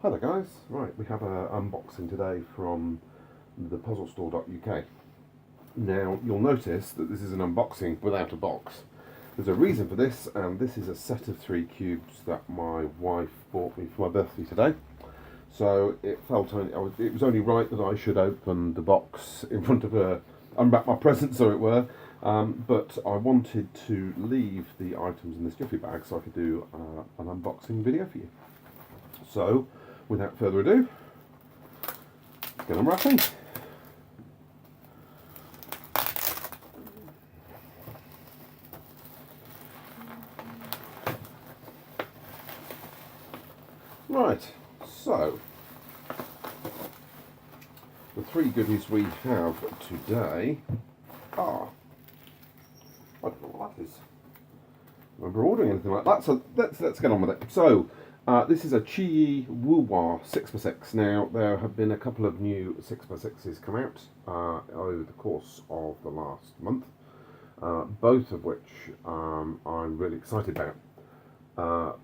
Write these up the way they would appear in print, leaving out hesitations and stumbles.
Hi there guys, right, we have an unboxing today from the puzzlestore.uk. Now you'll notice that this is an unboxing without a box. There's a reason for this, and this is a set of 3 cubes that my wife bought me for my birthday today. So it felt it was only right that I should open the box in front of her, unwrap my present so it were, but I wanted to leave the items in this jiffy bag so I could do an unboxing video for you. So, without further ado, get unwrapping. Right, so the 3 goodies we have today are, I don't know what that is. I don't remember ordering anything like that, so let's get on with it. So, this is a Qiyi WuHua 6x6. Now, there have been a couple of new 6x6s come out over the course of the last month, both of which I'm really excited about.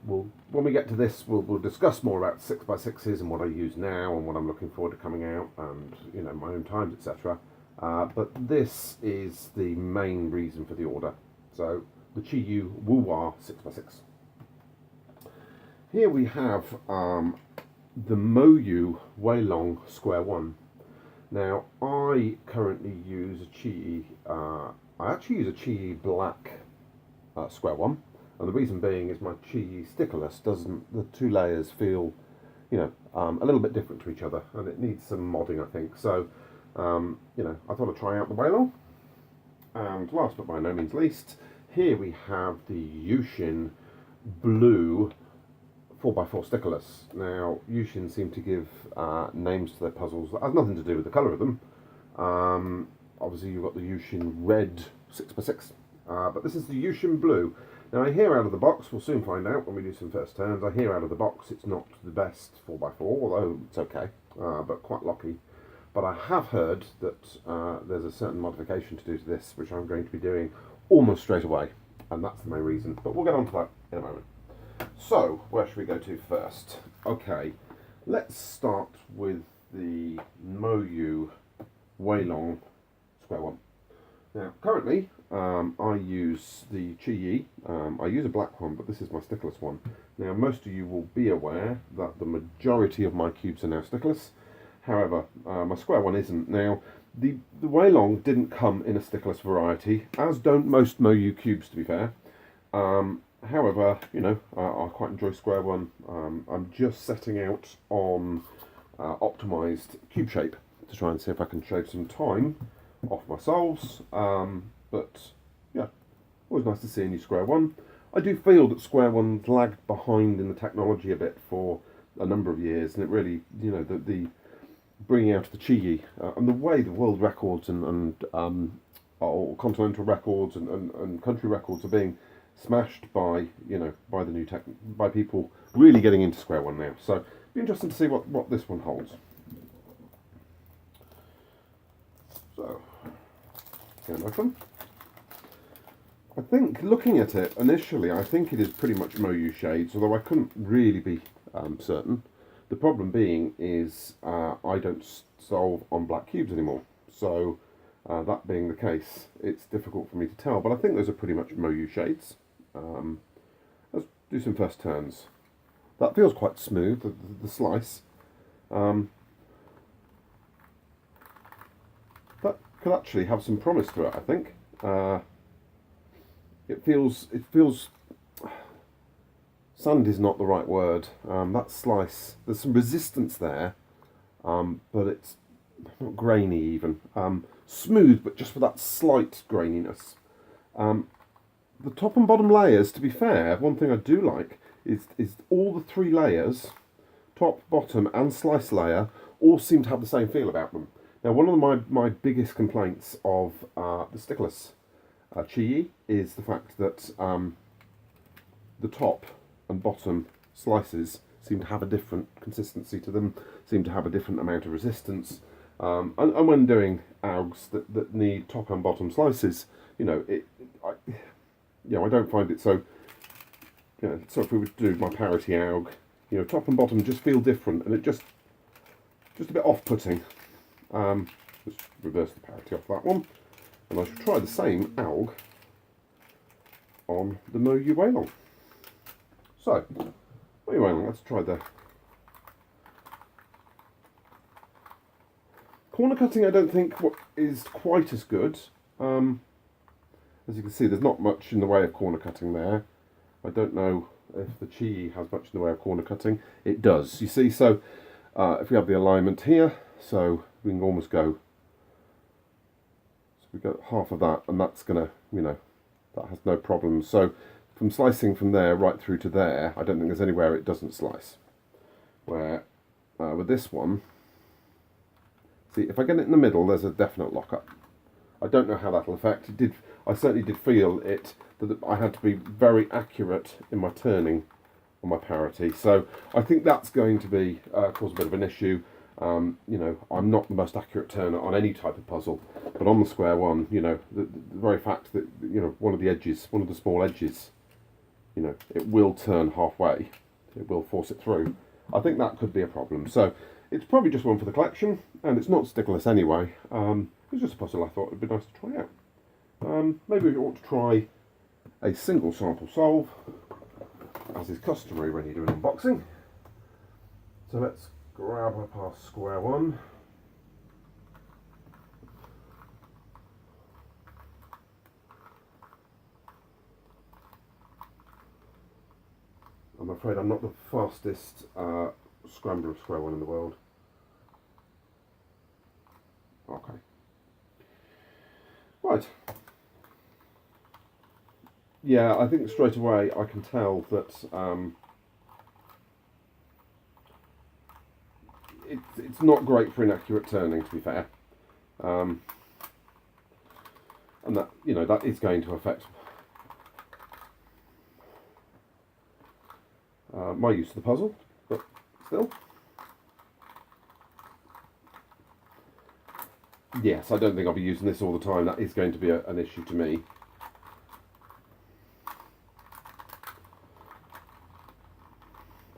When we get to this, we'll discuss more about 6x6s and what I use now and what I'm looking forward to coming out, and my own times, etc. But this is the main reason for the order. So the Qiyi WuHua 6x6. Here we have the Moyu Weilong Square-1. Now I currently use a Qiyi. I actually use a Qiyi black Square-1. And the reason being is my Qiyi Stickerless doesn't, the 2 layers feel, a little bit different to each other, and it needs some modding, I think. So, I thought I'd try out the Weilong. And last but by no means least, here we have the Yuxin blue 4x4 Stickerless. Now, Yuxin seem to give names to their puzzles that has nothing to do with the colour of them. Obviously, you've got the Yuxin red 6x6, but this is the Yuxin blue. Now I hear out of the box, we'll soon find out when we do some first turns, I hear out of the box it's not the best 4x4, although it's okay, but quite locky. But I have heard that there's a certain modification to do to this, which I'm going to be doing almost straight away, and that's the main reason, but we'll get on to that in a moment. So, where should we go to first? Okay, let's start with the Moyu Weilong Square-1. Now, currently, I use the Qiyi. I use a black one, but this is my stickerless one. Now, most of you will be aware that the majority of my cubes are now stickerless. However, my square one isn't. Now, the Weilong didn't come in a stickerless variety, as don't most Moyu cubes, to be fair. However, I quite enjoy square one. I'm just setting out on optimised cube shape to try and see if I can shave some time off my solves, but yeah, always nice to see a new square one. I do feel that square one's lagged behind in the technology a bit for a number of years, and it really, the bringing out of the Qiyi and the way the world records and or continental records and country records are being smashed by by the new tech, by people really getting into square one now. So it'll be interesting to see what this one holds. So, get open. I think, looking at it initially, I think it is pretty much Moyu shades, although I couldn't really be certain. The problem being is I don't solve on black cubes anymore, so that being the case, it's difficult for me to tell, but I think those are pretty much Moyu shades. Let's do some first turns. That feels quite smooth, the slice. That could actually have some promise to it, I think. It feels, sand is not the right word. That slice, there's some resistance there, but it's not grainy even. Smooth, but just with that slight graininess. The top and bottom layers, to be fair, one thing I do like is all the 3 layers, top, bottom and slice layer, all seem to have the same feel about them. Now, one of my biggest complaints of the stickerless Qiyi is the fact that the top and bottom slices seem to have a different consistency to them, seem to have a different amount of resistance. And when doing AUGs that need top and bottom slices, I don't find it so. So if we were to do my parity AUG, You know, top and bottom just feel different, and it just a bit off-putting. Let's reverse the parity off that one, and I shall try the same alg on the Moyu Weilong. So, Moyu Weilong, let's try the corner cutting. I don't think is quite as good. As you can see, there's not much in the way of corner cutting there. I don't know if the Qiyi has much in the way of corner cutting. It does, you see. So if we have the alignment here, so we can almost go, so we got half of that, and that's gonna, you know, that has no problems. So from slicing from there right through to there, I don't think there's anywhere it doesn't slice. Where with this one, see, if I get it in the middle, there's a definite lockup. I don't know how that'll affect. I certainly did feel it, that I had to be very accurate in my turning on my parity. So I think that's going to be cause a bit of an issue. You know, I'm not the most accurate turner on any type of puzzle, but on the Square-1, you know, the very fact that, you know, one of the small edges, you know, it will turn halfway, it will force it through. I think that could be a problem. So it's probably just one for the collection, and it's not stickerless anyway. It's just a puzzle I thought it would be nice to try out. Maybe we ought to try a single sample solve, as is customary when you do an unboxing. So let's grab up our Square-1. I'm afraid I'm not the fastest scrambler of Square-1 in the world. Okay. Right. Yeah, I think straight away I can tell that it's not great for inaccurate turning, to be fair, and that, you know, that is going to affect my use of the puzzle, but still. Yes, I don't think I'll be using this all the time. That is going to be an issue to me.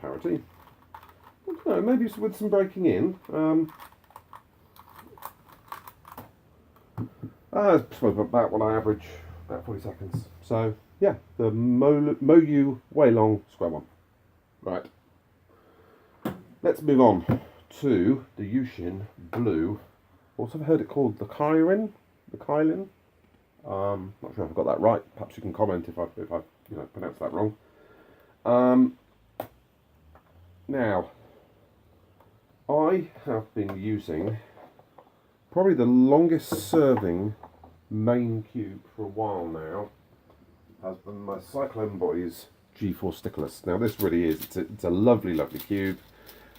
Parity. I don't know, maybe with some breaking in. It's about what I average, about 40 seconds. So, yeah, the Moyu Weilong Square-1. Right. Let's move on to the Yuxin Blue. Also, I've heard it called the Qilin. Not sure if I got that right. Perhaps you can comment if I've you know, pronounced that wrong. Now, I have been using probably the longest serving main cube for a while now. Has been my Cyclone Boys G4 Stickerless. Now this really is, it's a lovely, lovely cube.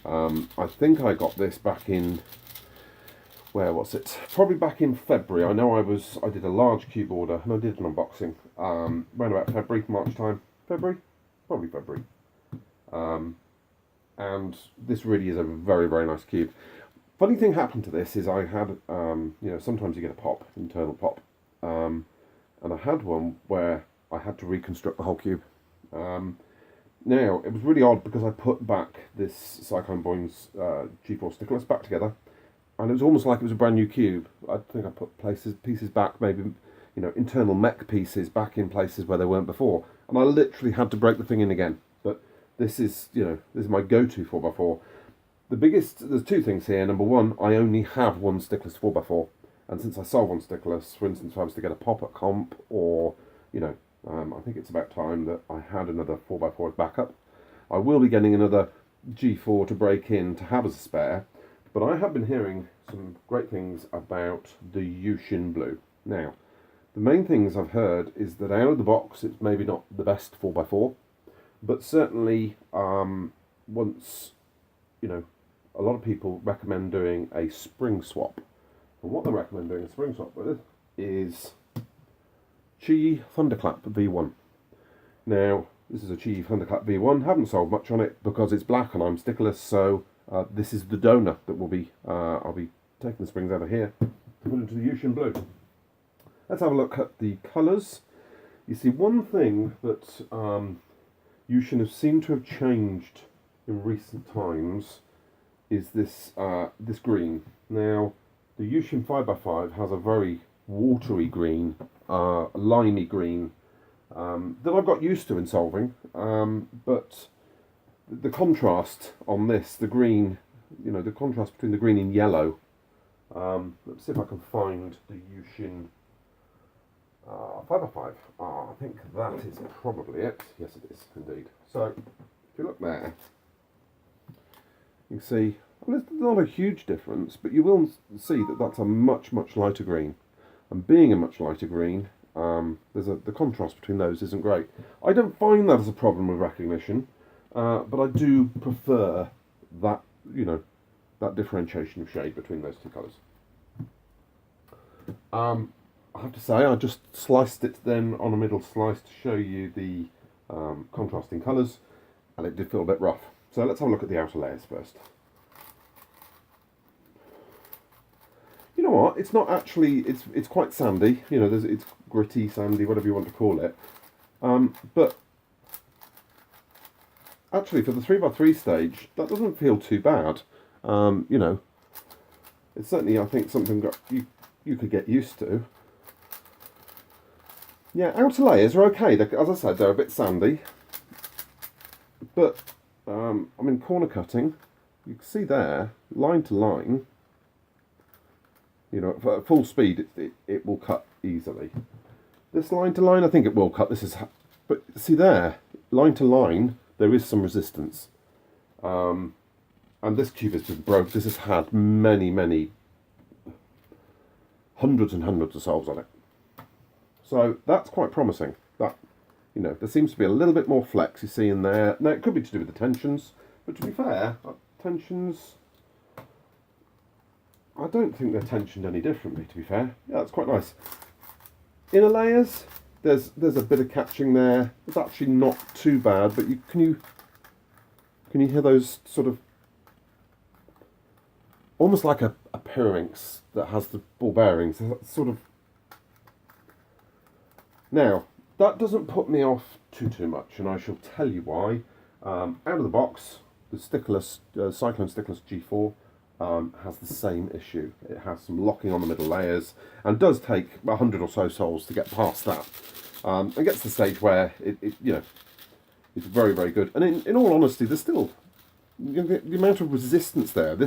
I think I got this back in, where was it? Probably back in February. I know I did a large cube order and I did an unboxing around about February, March time. February? Probably February. And this really is a very, very nice cube. Funny thing happened to this is I had, you know, sometimes you get a pop, internal pop. And I had one where I had to reconstruct the whole cube. Now, it was really odd because I put back this Cyclone Boys G4 Stickerless back together, and it was almost like it was a brand new cube. I think I put pieces back, maybe, you know, internal mech pieces back in places where they weren't before, and I literally had to break the thing in again. But this is, you know, this is my go-to 4x4. There's two things here. Number one, I only have one stickless 4x4, and since I sold one stickless, for instance, if I was to get a pop at comp, or, you know, I think it's about time that I had another 4x4 as backup. I will be getting another G4 to break in to have as a spare, but I have been hearing some great things about the Yuxin Blue. Now, the main things I've heard is that out of the box it's maybe not the best 4x4, but certainly once, you know, a lot of people recommend doing a spring swap. And what they recommend doing a spring swap with is Qiyi Thunderclap V1. Now, this is a Qiyi Thunderclap V1. Haven't sold much on it because it's black and I'm stickerless, so this is the donor that will be, I'll be taking the springs over here to put into the Yuxin Blue. Let's have a look at the colours. You see, one thing that Yuxin have seemed to have changed in recent times is this this green. Now, the Yuxin 5x5 has a very watery green, limey green that I've got used to in solving, but the contrast on this, the green, you know, the contrast between the green and yellow. Let's see if I can find the Yuxin 5x5. I think that is probably it. Yes, it is indeed. So, if you look there, you can see, well, there's not a huge difference, but you will see that that's a much, much lighter green. And being a much lighter green, the contrast between those isn't great. I don't find that as a problem with recognition, but I do prefer that, you know, that differentiation of shade between those two colours. I have to say, I just sliced it then on a middle slice to show you the contrasting colours, and it did feel a bit rough. So let's have a look at the outer layers first. You know what? It's not actually. It's quite sandy. You know, it's gritty, sandy, whatever you want to call it. But actually, for the 3x3 stage, that doesn't feel too bad. You know, it's certainly, I think, something that you could get used to. Yeah, outer layers are okay. As I said, they're a bit sandy. But, I mean, corner cutting, you can see there, line to line, you know, at full speed, it will cut easily. This line to line, I think it will cut. But see there, line to line, there is some resistance. And this cube has been broke. This has had many, many, hundreds and hundreds of solves on it. So that's quite promising. That, you know, there seems to be a little bit more flex you see in there. Now, it could be to do with the tensions, but to be fair, tensions, I don't think they're tensioned any differently, to be fair. Yeah, that's quite nice. Inner layers, there's a bit of catching there. It's actually not too bad, but can you hear those sort of, almost like a Pyraminx that has the ball bearings, sort of. Now, that doesn't put me off too much, and I shall tell you why. Out of the box, the Stickerless, Cyclone Stickerless G4 has the same issue. It has some locking on the middle layers, and does take 100 or so soles to get past that. And gets to the stage where it you know, it's very, very good. And in all honesty, there's still, you know, the amount of resistance there. The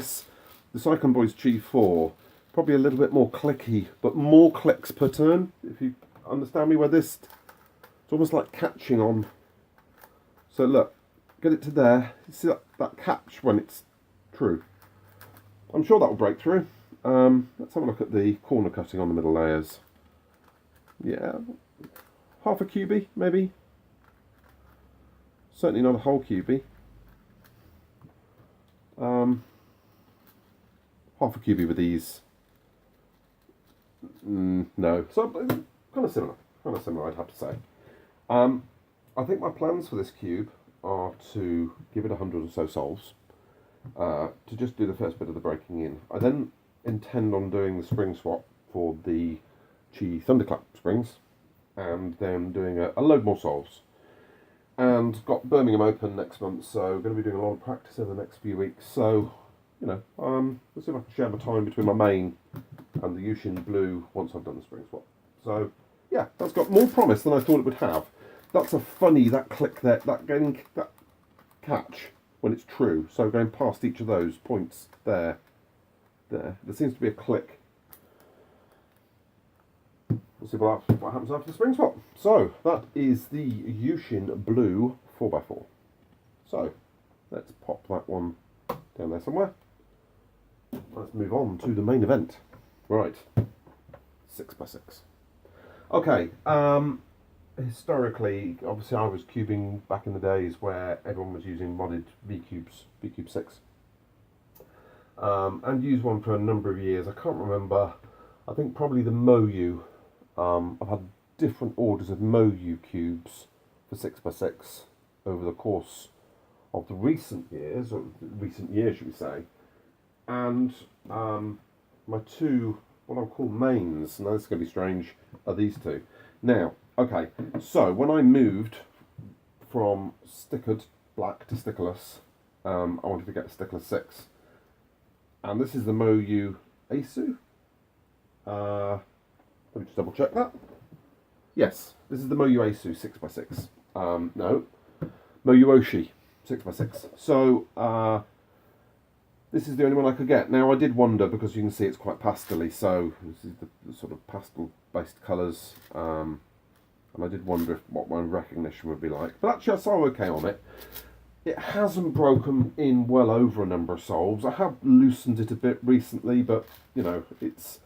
Cyclone Boys G4, probably a little bit more clicky, but more clicks per turn, if you understand me, where this, it's almost like catching on. So look, get it to there. You see that catch when it's true. I'm sure that will break through. Let's have a look at the corner cutting on the middle layers. Yeah, half a cubie maybe. Certainly not a whole cubie. Half a cubie with these. No, so kind of similar, I'd have to say. I think my plans for this cube are to give it 100 or so solves, to just do the first bit of the breaking in. I then intend on doing the spring swap for the Qiyi Thunderclap springs, and then doing a load more solves. And got Birmingham Open next month, so going to be doing a lot of practice over the next few weeks. So, you know, let's see if I can share my time between my main and the Yuxin Blue once I've done the spring swap. So, yeah, that's got more promise than I thought it would have. That's a funny, that click there, that catch when it's true. So going past each of those points there seems to be a click. We'll see what happens after the spring swap. So that is the Yuxin Blue 4x4. So let's pop that one down there somewhere. Let's move on to the main event. Right, 6x6. Okay, historically, obviously I was cubing back in the days where everyone was using modded V-Cubes, V-Cube 6. And used one for a number of years. I can't remember, I think probably the Moyu. I've had different orders of Moyu cubes for 6x6 over the course of the recent years, or recent years should we say. And my two, what I'll call mains, now this is going to be strange, are these two. Now, okay, so when I moved from stickered black to stickerless, I wanted to get a Stickerless 6. And this is the Moyu Weilong. Let me just double check that. Yes, this is the Moyu Weilong 6x6. No, Moyu Weilong 6x6. So, this is the only one I could get. Now, I did wonder, because you can see it's quite pastel-y, so this is the sort of pastel-based colours, and I did wonder what my recognition would be like. But actually, I saw okay on it. It hasn't broken in well over a number of solves. I have loosened it a bit recently, but, you know, it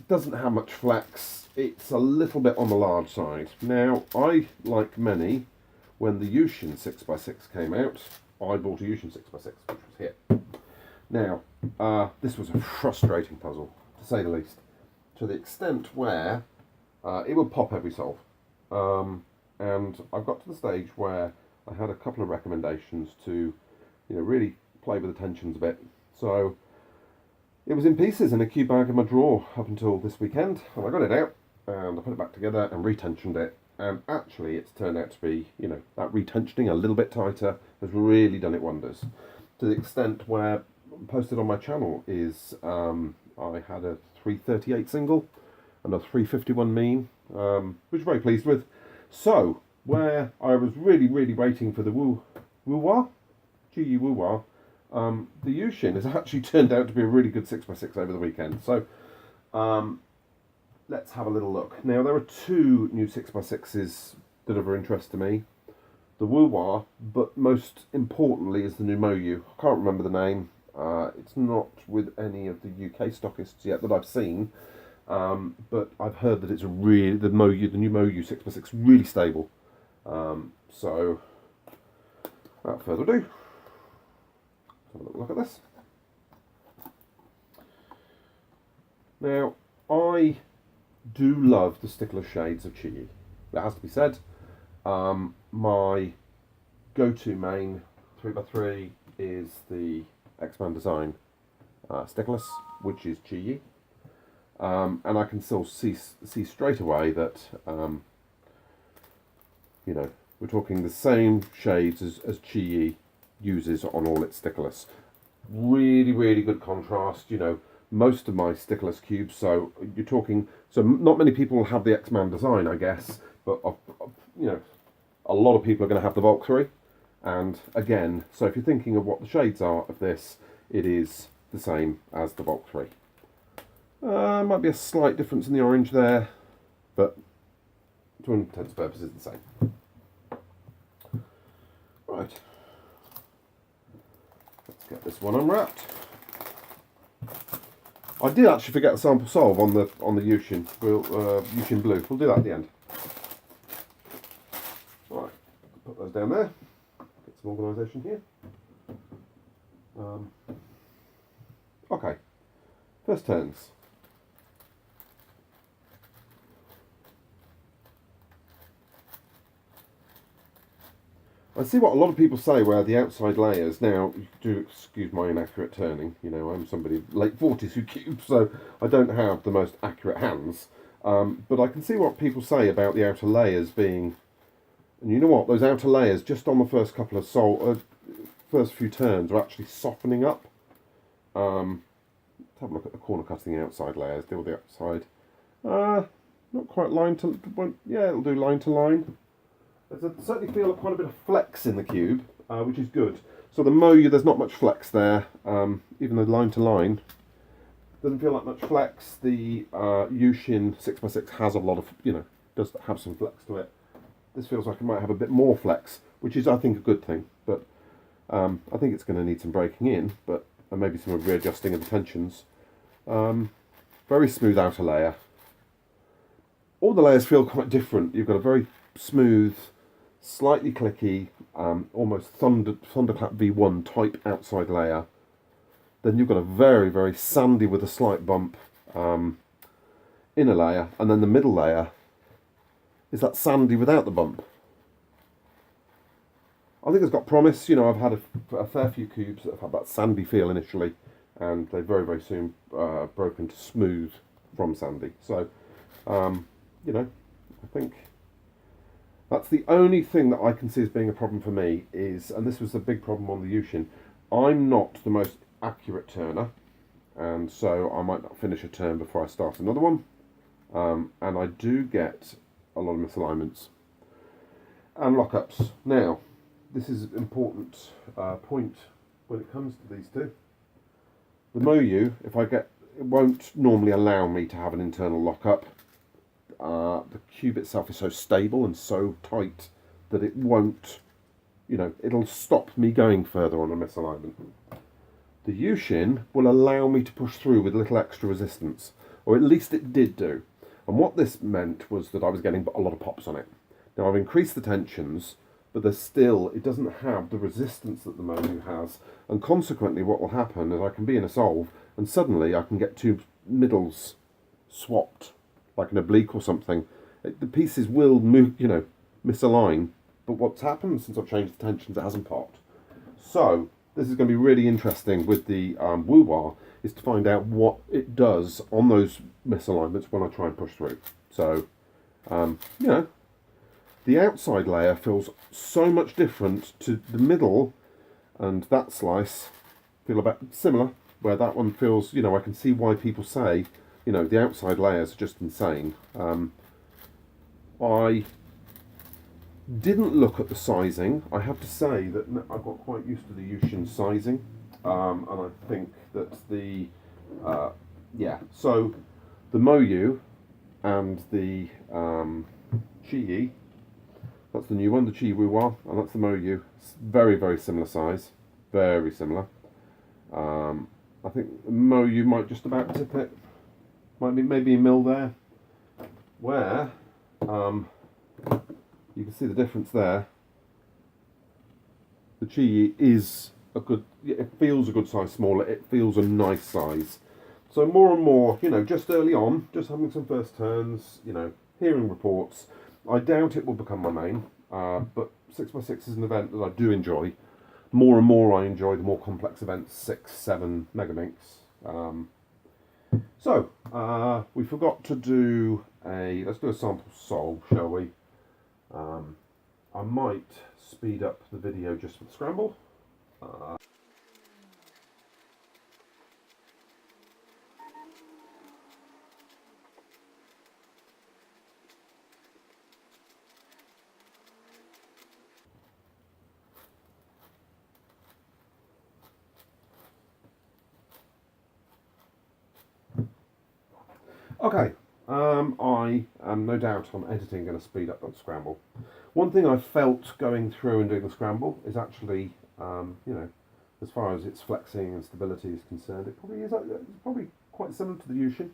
doesn't have much flex. It's a little bit on the large side. Now, I, like many, when the Yuxin 6x6 came out, I bought a Yuxin 6x6, which was here. Now, this was a frustrating puzzle, to say the least, to the extent where it would pop every solve. And I've got to the stage where I had a couple of recommendations to, you know, really play with the tensions a bit. So it was in pieces in a cube bag in my drawer up until this weekend, and I got it out and I put it back together and retensioned it. And actually, it's turned out to be, you know, that retensioning a little bit tighter has really done it wonders. To the extent where, posted on my channel, is I had a 338 single and a 351 mean, which I'm very pleased with. So, where I was really waiting for the Qiyi WuHua, the Yuxin has actually turned out to be a really good 6x6 over the weekend. So, let's have a little look. Now, there are two new 6x6s that are of interest to me. The WuHua, but most importantly is the new Moyu. I can't remember the name. It's not with any of the UK stockists yet that I've seen. But I've heard that it's the new Moyu 6x6, really stable. So, without further ado, let's have a little look at this. Now, I do love the Stickerless shades of Qiyi. That has to be said. My go-to main 3x3 is the X-Man Design Stickerless, which is Qiyi. And I can still see straight away that, you know, we're talking the same shades as Qiyi uses on all its Stickerless. Really good contrast, you know. Most of my Stickerless cubes, so you're talking, so not many people have the X-Man Design, I guess, but, you know, a lot of people are going to have the Bulk 3. And again, so if you're thinking of what the shades are of this, it is the same as the Bulk 3. Might be a slight difference in the orange there, but to all intents and purposes, the same. Right, let's get this one unwrapped. I did actually forget a sample solve on the Yuxin. Yuxin Blue. We'll do that at the end. Right, put those down there. Get some organisation here. Okay, first turns. I see what a lot of people say where the outside layers, now, do excuse my inaccurate turning, you know, I'm somebody late 40s who cubes, so I don't have the most accurate hands, but I can see what people say about the outer layers being, and you know what, those outer layers, just on the first couple of first few turns, are actually softening up. Let's have a look at the corner cutting outside layers, deal with the outside. Not quite line to, yeah, it'll do line to line. I certainly feel quite a bit of flex in the cube, which is good. So the Moyu, there's not much flex there, even though line to line doesn't feel like much flex. The Yuxin 6x6 has a lot of, you know, does have some flex to it. This feels like it might have a bit more flex, which is, I think, a good thing. But I think it's going to need some breaking in, but and maybe some readjusting of the tensions. Very smooth outer layer. All the layers feel quite different. You've got a very smooth, slightly clicky, almost Thunderclap V1 type outside layer. Then you've got a very sandy with a slight bump inner layer, and then the middle layer is that sandy without the bump. I think it's got promise. You know, I've had a fair few cubes that have had that sandy feel initially, and they very soon broken to smooth from sandy. So, you know, I think That's the only thing that I can see as being a problem for me is, and this was the big problem on the Yuxin, I'm not the most accurate turner, and so I might not finish a turn before I start another one, and I do get a lot of misalignments and lockups. Now, this is an important point when it comes to these two. The Moyu, it won't normally allow me to have an internal lockup. The cube itself is so stable and so tight that it won't, it'll stop me going further on a misalignment. The Yuxin will allow me to push through with a little extra resistance, or at least it did do. And what this meant was that I was getting a lot of pops on it. Now I've increased the tensions, but it doesn't have the resistance that the Moyu has, and consequently what will happen is I can be in a solve, and suddenly I can get two middles swapped, like an oblique or something. The pieces will move, misalign, but what's happened since I've changed the tensions, it hasn't popped. So this is going to be really interesting with the WuHua, is to find out what it does on those misalignments when I try and push through. So, the outside layer feels so much different to the middle, and that slice feel about similar, where that one feels, I can see why people say, the outside layers are just insane. I didn't look at the sizing. I have to say that I've got quite used to the Yuxin sizing, and I think that so the Moyu and the Qiyi, that's the new one, the Qiyi WuHua, and that's the Moyu. It's very, very similar size, very similar. I think the Moyu might just about tip it. Might be maybe a mil there, where you can see the difference there. The Qiyi is it feels a good size smaller, it feels a nice size. So more and more, just early on, just having some first turns, hearing reports. I doubt it will become my main, but 6x6 is an event that I do enjoy. More and more I enjoy the more complex events, 6, 7 megaminx. So, we forgot to do let's do a sample solve, shall we? I might speed up the video just for the scramble. Okay, I am no doubt on editing going to speed up that scramble. One thing I felt going through and doing the scramble is actually, as far as its flexing and stability is concerned, it's probably quite similar to the Yuxin.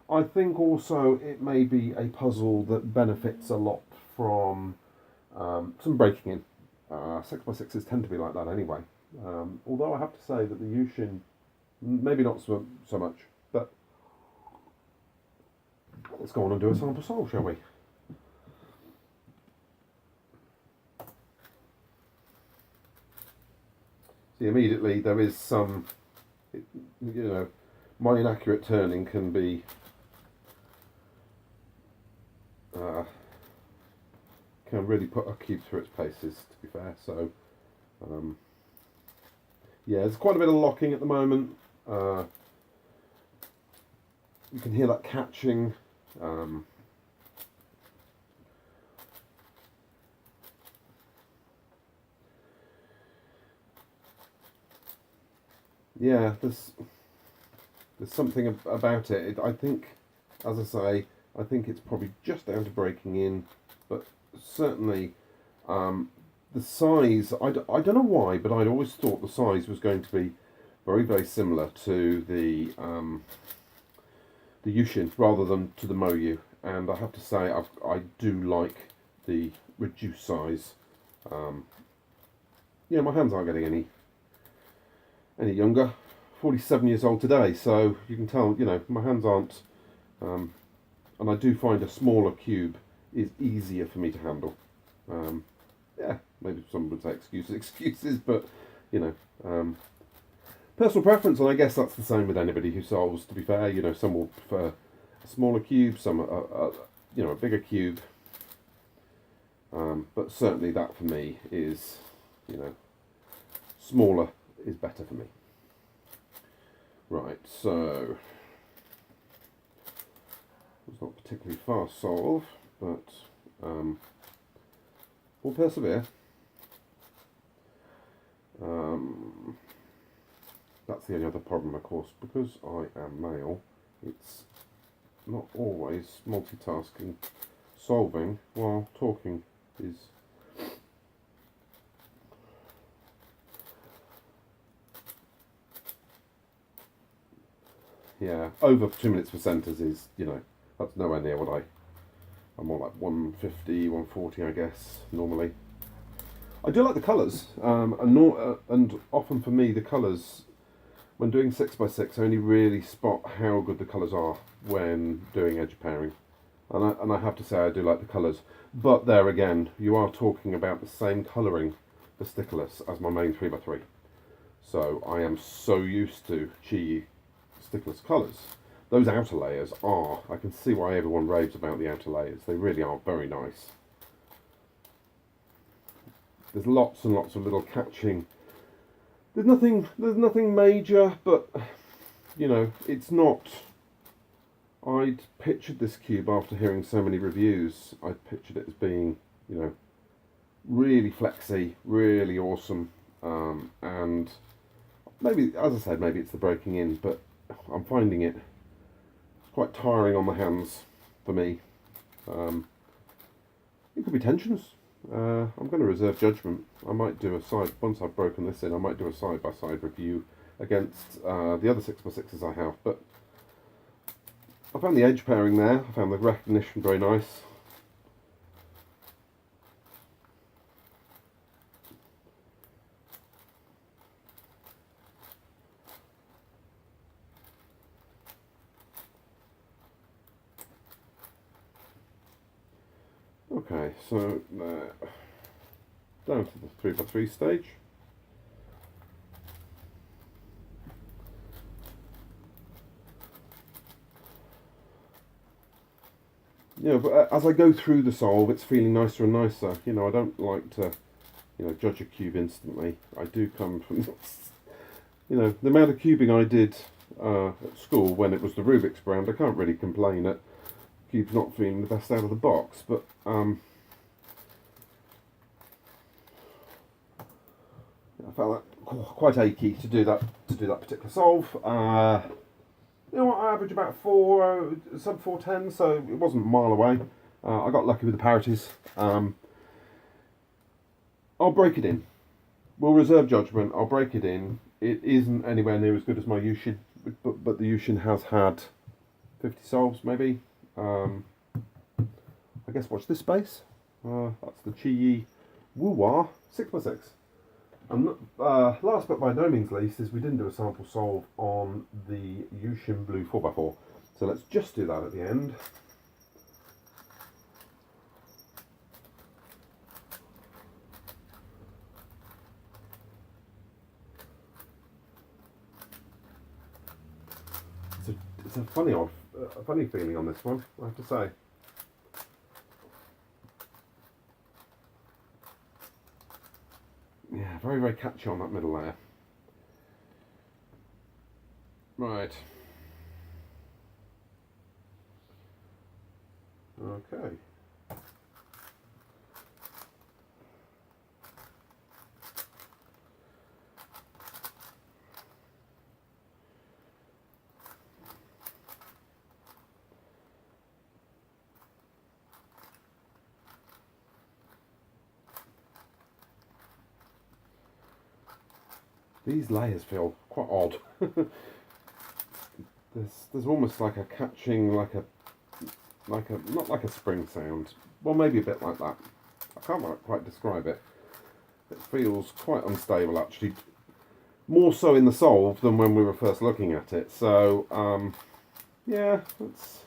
I think also it may be a puzzle that benefits a lot from some breaking in. 6x6s tend to be like that anyway. Although I have to say that the Yuxin, maybe not so much, but let's go on and do a sample solve, shall we? See, immediately there is some, my inaccurate turning can be can really put a cube through its paces, to be fair. So, yeah, there's quite a bit of locking at the moment. You can hear that catching. Yeah, there's something about it. I think, as I say, I think it's probably just down to breaking in, but certainly the size, I don't know why, but I'd always thought the size was going to be very, very similar to the Yuxin rather than to the Moyu, and I have to say I do like the reduced size. Yeah, my hands aren't getting any younger. 47 years old today, so you can tell, my hands aren't, and I do find a smaller cube is easier for me to handle. Yeah, maybe some would say excuses, but, personal preference, and I guess that's the same with anybody who solves, to be fair. Some will prefer a smaller cube, some a bigger cube. But certainly that for me is, you know, smaller is better for me. Right, so it's not particularly fast solve, but we'll persevere. That's the only other problem, of course, because I am male. It's not always multitasking. Solving while talking is over 2 minutes for centres is, you know, that's nowhere near what I'm more like 150, 140 I guess normally. I do like the colours, and often for me the colours, when doing 6x6, I only really spot how good the colours are when doing edge pairing. And I have to say I do like the colours. But there again, you are talking about the same colouring for Stickerless as my main 3x3. So I am so used to Qiyi Stickerless colours. Those outer layers are, I can see why everyone raves about the outer layers. They really are very nice. There's lots and lots of little catching. There's nothing major, but you know, it's not. I'd pictured this cube after hearing so many reviews. I pictured it as being, you know, really flexy, really awesome, and maybe, as I said, maybe it's the breaking in, but I'm finding it quite tiring on the hands for me. It could be tensions. I'm going to reserve judgment. I might do a side, once I've broken this in, I might do a side-by-side review against the other 6x6s I have, but I found the edge pairing there, I found the recognition very nice. Okay, so down to the 3x3 stage. Yeah, but as I go through the solve, it's feeling nicer and nicer. You know, I don't like to, you know, judge a cube instantly. I do come from, you know, the amount of cubing I did at school when it was the Rubik's brand. I can't really complain at cubes not feeling the best out of the box, but I found that quite achy to do that particular solve. You know what, I average about sub 410, so it wasn't a mile away. I got lucky with the parities. I'll break it in. We'll reserve judgment. I'll break it in. It isn't anywhere near as good as my Yuxin, but the Yuxin has had 50 solves maybe. I guess watch this space. That's the Qiyi WuHua 6x6. And last but by no means least is we didn't do a sample solve on the Yuxin Blue 4x4. So let's just do that at the end. It's a funny feeling on this one, I have to say. Yeah, very, very catchy on that middle layer. Right. Okay. These layers feel quite odd. there's almost like a catching, like a not like a spring sound. Well, maybe a bit like that. I can't quite describe it. It feels quite unstable actually. More so in the solve than when we were first looking at it. So yeah, it's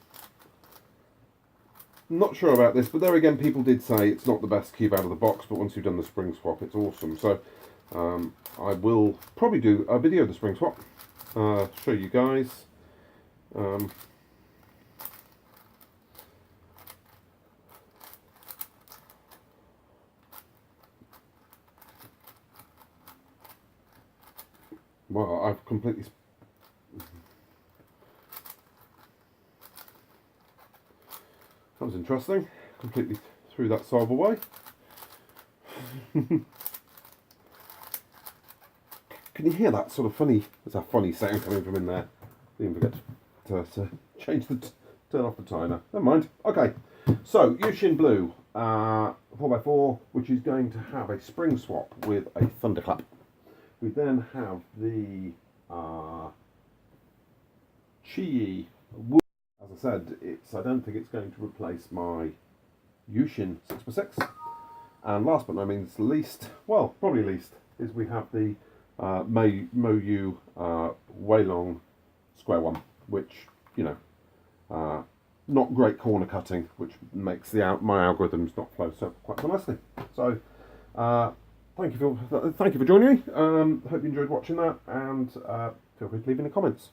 not sure about this, but there again, people did say it's not the best cube out of the box, but once you've done the spring swap, it's awesome. So I will probably do a video of the spring swap, show you guys. well, I've completely. That was interesting. Completely threw that solve away. Can you hear that sort of funny? There's a funny sound coming from in there. Didn't forget to change turn off the timer. Never mind. Okay. So Yuxin Blue 4x4, which is going to have a spring swap with a thunderclap. We then have the Qiyi WuHua. As I said, I don't think it's going to replace my Yuxin 6x6. And last but not least, well, probably least, is we have the Moyu Weilong Square-1, which, you know, not great corner cutting, which makes my algorithms not flow so quite so nicely. So, thank you for joining me. Hope you enjoyed watching that, and feel free to leave any comments.